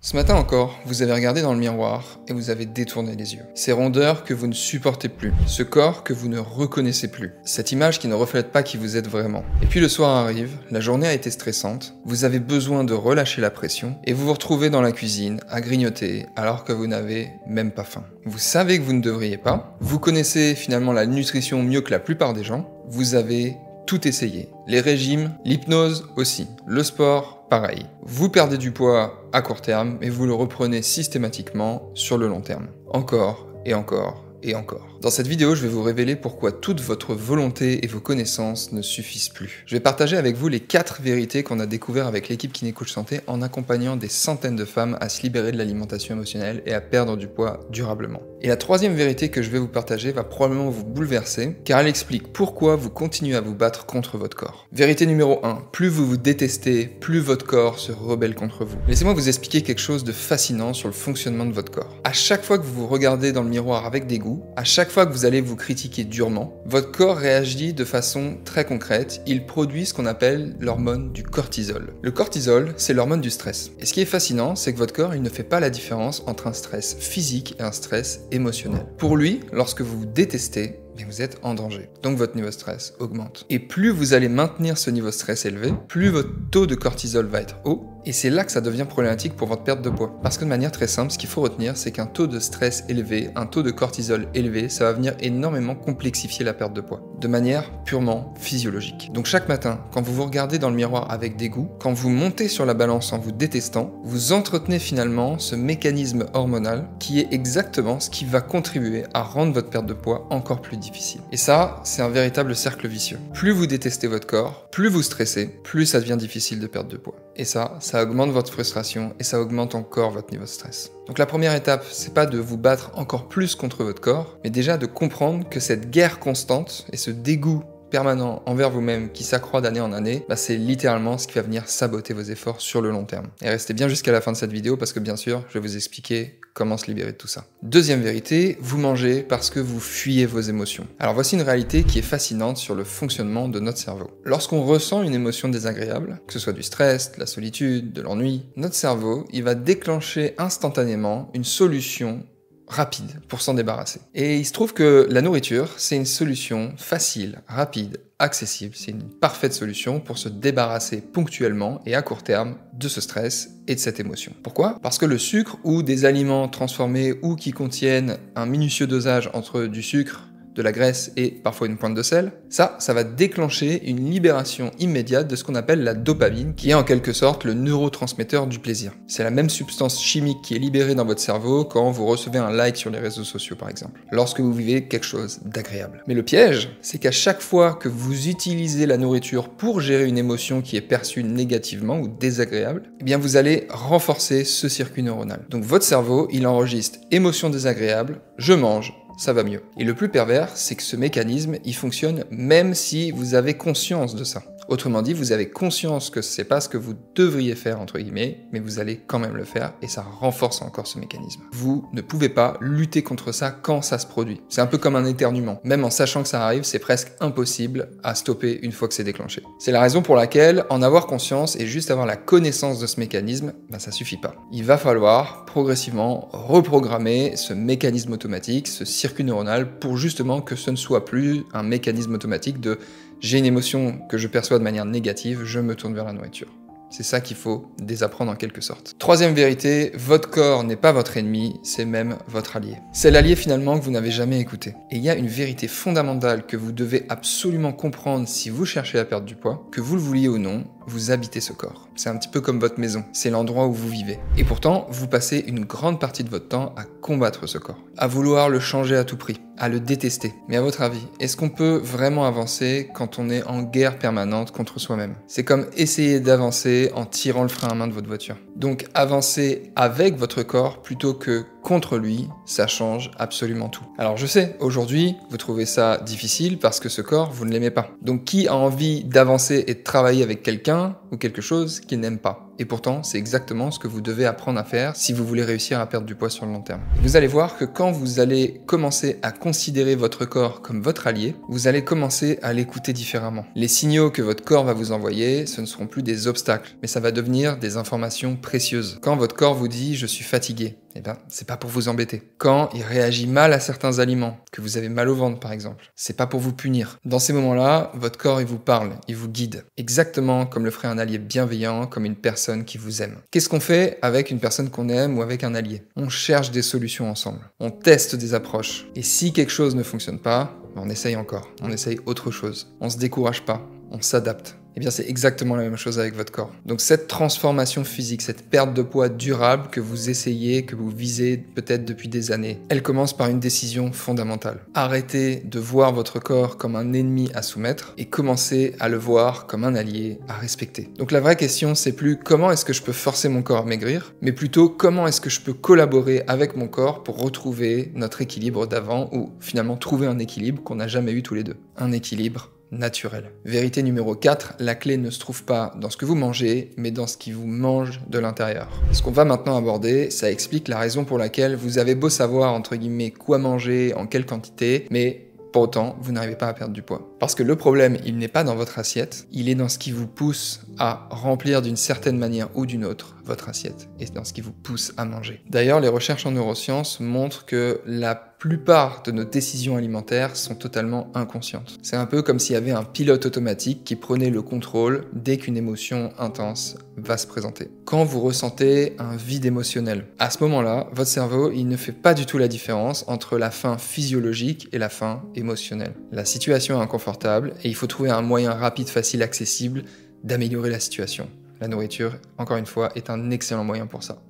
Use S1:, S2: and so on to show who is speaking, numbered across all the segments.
S1: Ce matin encore, vous avez regardé dans le miroir et vous avez détourné les yeux. Ces rondeurs que vous ne supportez plus, ce corps que vous ne reconnaissez plus, cette image qui ne reflète pas qui vous êtes vraiment. Et puis le soir arrive, la journée a été stressante, vous avez besoin de relâcher la pression et vous vous retrouvez dans la cuisine à grignoter alors que vous n'avez même pas faim. Vous savez que vous ne devriez pas, vous connaissez finalement la nutrition mieux que la plupart des gens, vous avez tout essayé. Les régimes, l'hypnose aussi, le sport, pareil. Vous perdez du poids à court terme et vous le reprenez systématiquement sur le long terme. Encore et encore et encore. Dans cette vidéo, je vais vous révéler pourquoi toute votre volonté et vos connaissances ne suffisent plus. Je vais partager avec vous les 4 vérités qu'on a découvertes avec l'équipe Kiné Coach Santé en accompagnant des centaines de femmes à se libérer de l'alimentation émotionnelle et à perdre du poids durablement. Et la 3e vérité que je vais vous partager va probablement vous bouleverser, car elle explique pourquoi vous continuez à vous battre contre votre corps. Vérité numéro 1, plus vous vous détestez, plus votre corps se rebelle contre vous. Laissez-moi vous expliquer quelque chose de fascinant sur le fonctionnement de votre corps. À chaque fois que vous vous regardez dans le miroir avec dégoût, à chaque fois que vous allez vous critiquer durement, votre corps réagit de façon très concrète. Il produit ce qu'on appelle l'hormone du cortisol. Le cortisol, c'est l'hormone du stress. Et ce qui est fascinant, c'est que votre corps, il ne fait pas la différence entre un stress physique et un stress émotionnel. Pour lui, lorsque vous vous détestez, mais vous êtes en danger. Donc votre niveau de stress augmente. Et plus vous allez maintenir ce niveau de stress élevé, plus votre taux de cortisol va être haut. Et c'est là que ça devient problématique pour votre perte de poids. Parce que de manière très simple, ce qu'il faut retenir, c'est qu'un taux de stress élevé, un taux de cortisol élevé, ça va venir énormément complexifier la perte de poids. De manière purement physiologique. Donc chaque matin, quand vous vous regardez dans le miroir avec dégoût, quand vous montez sur la balance en vous détestant, vous entretenez finalement ce mécanisme hormonal qui est exactement ce qui va contribuer à rendre votre perte de poids encore plus difficile. Et ça, c'est un véritable cercle vicieux. Plus vous détestez votre corps, plus vous stressez, plus ça devient difficile de perdre de poids. Et ça augmente votre frustration et ça augmente encore votre niveau de stress. Donc la première étape, c'est pas de vous battre encore plus contre votre corps, mais déjà de comprendre que cette guerre constante et ce dégoût permanent envers vous-même qui s'accroît d'année en année, c'est littéralement ce qui va venir saboter vos efforts sur le long terme. Et restez bien jusqu'à la fin de cette vidéo parce que bien sûr, je vais vous expliquer comment se libérer de tout ça. 2e vérité, vous mangez parce que vous fuyez vos émotions. Alors voici une réalité qui est fascinante sur le fonctionnement de notre cerveau. Lorsqu'on ressent une émotion désagréable, que ce soit du stress, de la solitude, de l'ennui, notre cerveau, il va déclencher instantanément une solution rapide pour s'en débarrasser. Et il se trouve que la nourriture, c'est une solution facile, rapide, accessible. C'est une parfaite solution pour se débarrasser ponctuellement et à court terme de ce stress et de cette émotion. Pourquoi ? Parce que le sucre ou des aliments transformés ou qui contiennent un minutieux dosage entre du sucre, de la graisse et parfois une pointe de sel, ça va déclencher une libération immédiate de ce qu'on appelle la dopamine, qui est en quelque sorte le neurotransmetteur du plaisir. C'est la même substance chimique qui est libérée dans votre cerveau quand vous recevez un like sur les réseaux sociaux par exemple, lorsque vous vivez quelque chose d'agréable. Mais le piège, c'est qu'à chaque fois que vous utilisez la nourriture pour gérer une émotion qui est perçue négativement ou désagréable, eh bien vous allez renforcer ce circuit neuronal. Donc votre cerveau, il enregistre émotion désagréable, je mange, ça va mieux. Et le plus pervers, c'est que ce mécanisme, il fonctionne même si vous avez conscience de ça. Autrement dit, vous avez conscience que c'est pas ce que vous devriez faire, entre guillemets, mais vous allez quand même le faire et ça renforce encore ce mécanisme. Vous ne pouvez pas lutter contre ça quand ça se produit. C'est un peu comme un éternuement. Même en sachant que ça arrive, c'est presque impossible à stopper une fois que c'est déclenché. C'est la raison pour laquelle en avoir conscience et juste avoir la connaissance de ce mécanisme, ça suffit pas. Il va falloir progressivement reprogrammer ce mécanisme automatique, ce circuit neuronal, pour justement que ce ne soit plus un mécanisme automatique de j'ai une émotion que je perçois de manière négative, je me tourne vers la nourriture. C'est ça qu'il faut désapprendre en quelque sorte. 3e vérité, votre corps n'est pas votre ennemi, c'est même votre allié. C'est l'allié finalement que vous n'avez jamais écouté. Et il y a une vérité fondamentale que vous devez absolument comprendre si vous cherchez à perdre du poids, que vous le vouliez ou non, vous habitez ce corps. C'est un petit peu comme votre maison, c'est l'endroit où vous vivez. Et pourtant, vous passez une grande partie de votre temps à combattre ce corps, à vouloir le changer à tout prix, à le détester. Mais à votre avis, est-ce qu'on peut vraiment avancer quand on est en guerre permanente contre soi-même ? C'est comme essayer d'avancer en tirant le frein à main de votre voiture. Donc avancer avec votre corps plutôt que contre lui, ça change absolument tout. Alors je sais, aujourd'hui, vous trouvez ça difficile parce que ce corps, vous ne l'aimez pas. Donc qui a envie d'avancer et de travailler avec quelqu'un ou quelque chose qu'il n'aime pas. Et pourtant, c'est exactement ce que vous devez apprendre à faire si vous voulez réussir à perdre du poids sur le long terme. Vous allez voir que quand vous allez commencer à considérer votre corps comme votre allié, vous allez commencer à l'écouter différemment. Les signaux que votre corps va vous envoyer, ce ne seront plus des obstacles, mais ça va devenir des informations précieuses. Quand votre corps vous dit « je suis fatigué », eh bien, c'est pas pour vous embêter. Quand il réagit mal à certains aliments, que vous avez mal au ventre par exemple, c'est pas pour vous punir. Dans ces moments-là, votre corps il vous parle, il vous guide. Exactement comme le ferait un allié bienveillant, comme une personne qui vous aime. Qu'est-ce qu'on fait avec une personne qu'on aime ou avec un allié? On cherche des solutions ensemble. On teste des approches. Et si quelque chose ne fonctionne pas, on essaye encore. On essaye autre chose. On se décourage pas. On s'adapte. Eh bien, c'est exactement la même chose avec votre corps. Donc cette transformation physique, cette perte de poids durable que vous essayez, que vous visez peut-être depuis des années, elle commence par une décision fondamentale. Arrêtez de voir votre corps comme un ennemi à soumettre et commencez à le voir comme un allié à respecter. Donc la vraie question, c'est plus comment est-ce que je peux forcer mon corps à maigrir, mais plutôt comment est-ce que je peux collaborer avec mon corps pour retrouver notre équilibre d'avant ou finalement trouver un équilibre qu'on n'a jamais eu tous les deux. Un équilibre naturel. Vérité numéro 4, la clé ne se trouve pas dans ce que vous mangez, mais dans ce qui vous mange de l'intérieur. Ce qu'on va maintenant aborder, ça explique la raison pour laquelle vous avez beau savoir, entre guillemets, quoi manger, en quelle quantité, mais pour autant, vous n'arrivez pas à perdre du poids. Parce que le problème, il n'est pas dans votre assiette, il est dans ce qui vous pousse à remplir d'une certaine manière ou d'une autre votre assiette, et dans ce qui vous pousse à manger. D'ailleurs, les recherches en neurosciences montrent que la plupart de nos décisions alimentaires sont totalement inconscientes. C'est un peu comme s'il y avait un pilote automatique qui prenait le contrôle dès qu'une émotion intense va se présenter. Quand vous ressentez un vide émotionnel, à ce moment-là, votre cerveau, il ne fait pas du tout la différence entre la faim physiologique et la faim émotionnelle. La situation est inconfortable et il faut trouver un moyen rapide, facile, accessible d'améliorer la situation. La nourriture, encore une fois, est un excellent moyen pour ça,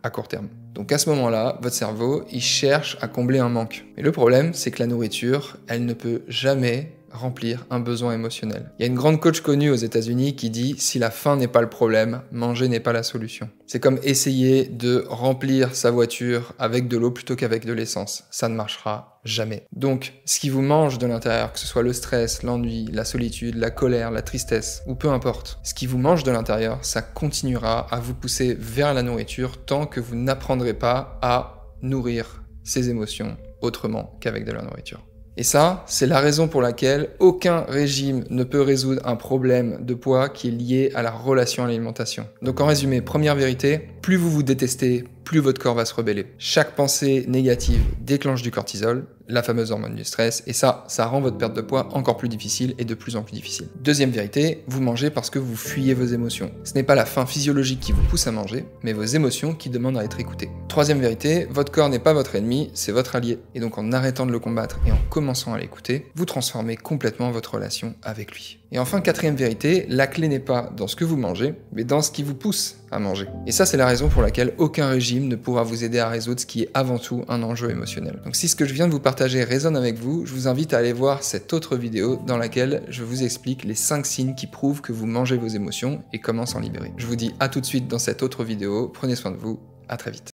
S1: à court terme. Donc à ce moment-là, votre cerveau, il cherche à combler un manque. Mais le problème, c'est que la nourriture, elle ne peut jamais remplir un besoin émotionnel. Il y a une grande coach connue aux États-Unis qui dit « Si la faim n'est pas le problème, manger n'est pas la solution ». C'est comme essayer de remplir sa voiture avec de l'eau plutôt qu'avec de l'essence. Ça ne marchera jamais. Donc, ce qui vous mange de l'intérieur, que ce soit le stress, l'ennui, la solitude, la colère, la tristesse, ou peu importe, ce qui vous mange de l'intérieur, ça continuera à vous pousser vers la nourriture tant que vous n'apprendrez pas à nourrir ces émotions autrement qu'avec de la nourriture. Et ça, c'est la raison pour laquelle aucun régime ne peut résoudre un problème de poids qui est lié à la relation à l'alimentation. Donc en résumé, première vérité, plus vous vous détestez, plus votre corps va se rebeller. Chaque pensée négative déclenche du cortisol, la fameuse hormone du stress, et ça rend votre perte de poids encore plus difficile et de plus en plus difficile. Deuxième vérité, vous mangez parce que vous fuyez vos émotions. Ce n'est pas la faim physiologique qui vous pousse à manger, mais vos émotions qui demandent à être écoutées. Troisième vérité, votre corps n'est pas votre ennemi, c'est votre allié. Et donc en arrêtant de le combattre et en commençant à l'écouter, vous transformez complètement votre relation avec lui. Et enfin, quatrième vérité, la clé n'est pas dans ce que vous mangez, mais dans ce qui vous pousse à manger. Et ça, c'est la raison pour laquelle aucun régime ne pourra vous aider à résoudre ce qui est avant tout un enjeu émotionnel. Donc si ce que je viens de vous partager résonne avec vous, je vous invite à aller voir cette autre vidéo dans laquelle je vous explique les 5 signes qui prouvent que vous mangez vos émotions et comment s'en libérer. Je vous dis à tout de suite dans cette autre vidéo, prenez soin de vous, à très vite.